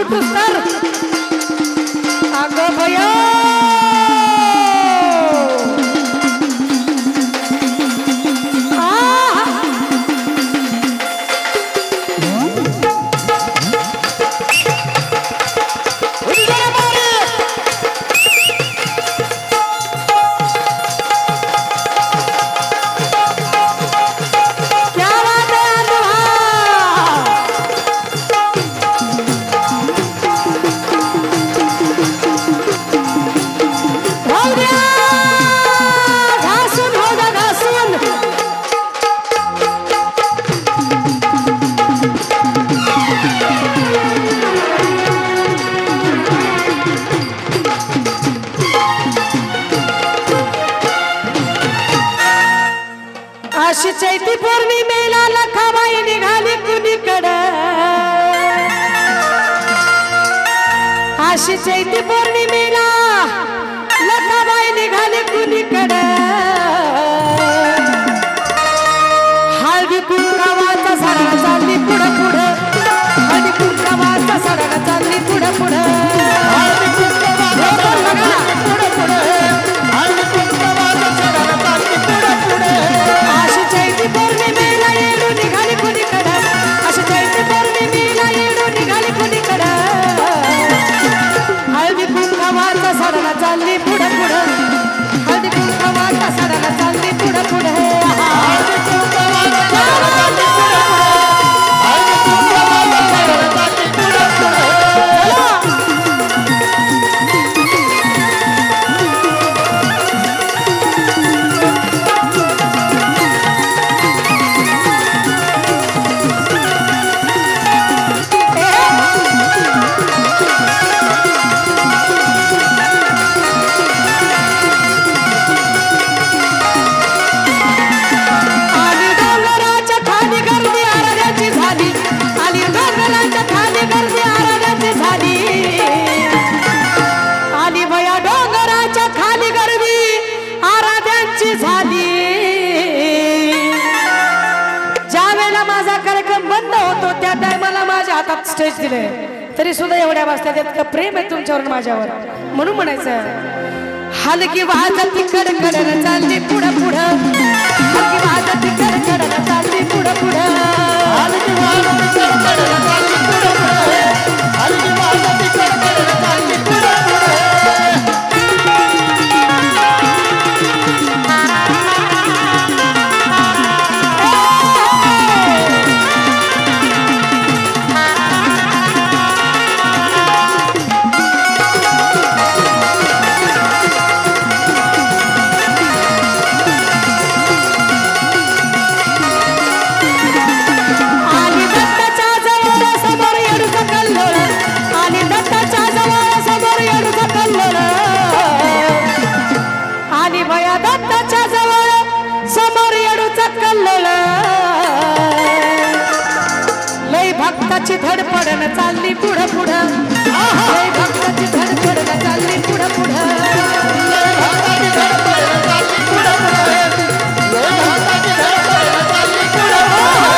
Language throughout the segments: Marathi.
सुटूस तर अगं भया अशी चैती पौर्णिमेला लखाबाई निघाली कुणीकडं अशी चैती पौर्णिमेला लखाबाई निघाली कुणीकडं हळदी कुंकवाचा सडा चालली पुढं पुढं हळदी कुंकवाचा सडा चालली पुढं पुढं हळदी कुंकवाचा सडा पुढं पुढं हळदी कुंकवाचा सडा चालली पुढं पुढं अशी चैती पौर्णिमेला येडू निघाली कुणीकडं अशी चैती पौर्णिमेला येडू निघाली कुणीकडं हळदी कुंकवाचा सडा चालली पुढं पुढं हळदी कुंकवाचा सडा चालली पुढं पुढं हळदी कुंकवाचा सडा चालली पुढं पुढं हळदी कुंकवाचा सडा चालली पुढं पुढं स्टेज दिले तरी सुद्धा एवढ्या वाजता इतकं प्रेम आहे तुमच्यावर माझ्यावर म्हणून म्हणायचं हलकी वाजती कडकडन चालली पुढं पुढं हलकी वाजती कडकडन चालली पुढं पुढं हलकी वाजती कडकडन चालली पुढं पुढं हलकी वाजती कडकडन चालली पुढं पुढं भक्ताची धडपडन चालली पुढं पुढं भक्ताची धडपडन चालली पुढं पुढं भक्ताची धडपडन चालली पुढं पुढं भक्ताची धडपडन चालली पुढं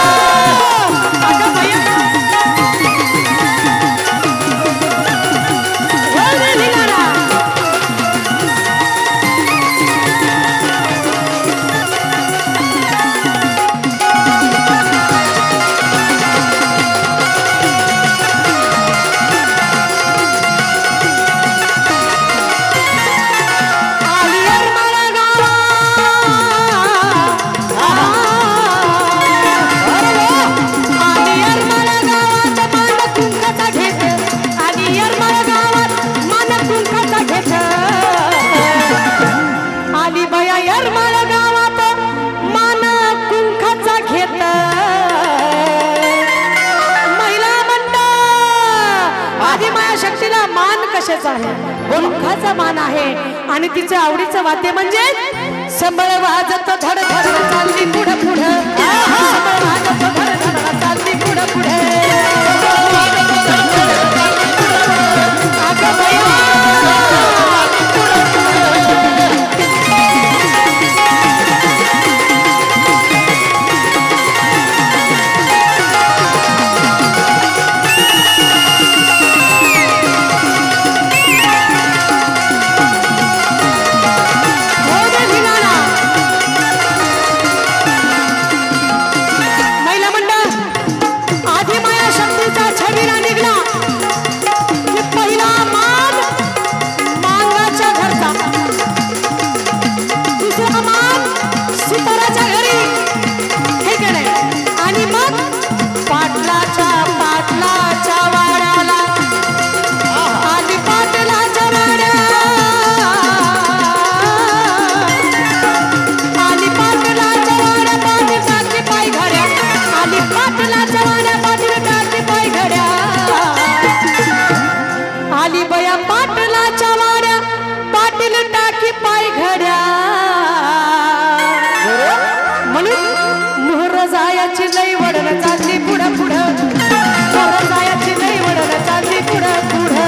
कुंखाचा मान आहे आणि तिच्या आवडीचं वाद्य म्हणजे संबळ वाजत धड धड चालली पुढं पुढं संबळ वाजत धड धड चालली पुढं पुढं अगं बया पोरं जायाची लई वडण चालली पुढं पुढं पोरं जायाची लई वडण चालली पुढं पुढं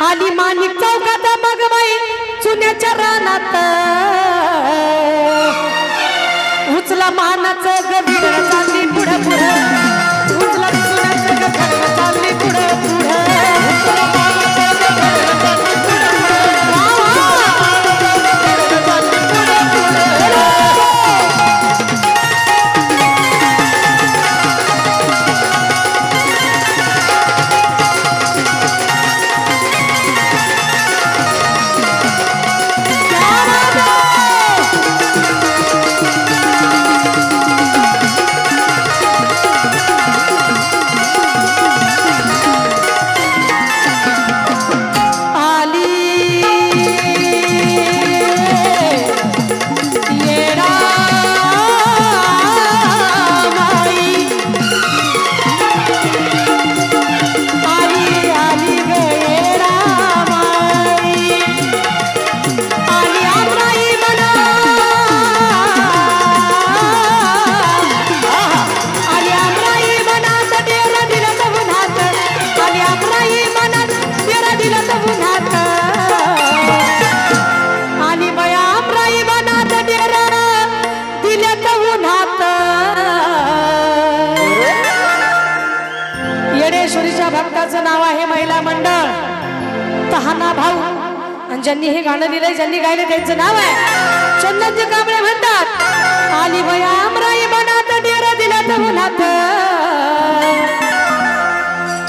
आली माणिक चौकात मग बाई चुन्याच्या रानात उचला मानाचं गभिड चालली पुढं पुढं उचला चुन्याचं गभिड चालली पुढं पुढं येडेश्वरीच्या भक्ताचं नाव आहे महिला मंडळ तहाना भाऊ आणि ज्यांनी हे गाणं लिहिलंय ज्यांनी गायलं त्यांचं नाव आहे चंदनजी कांबळे म्हणतात आली बया आमराई बनात डेरा दिला तर उन्हात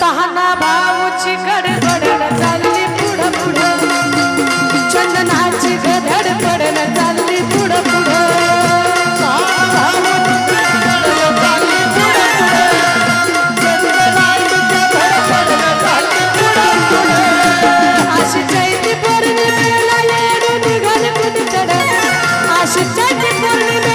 तहाना भाऊची गडबड चालली पुढं पुढं चंदनाची गडबड चालली पुढं पुढं चैती पौर्णिमेला येडू निघाल कुठं चढ अशी चैती पौर्णिमे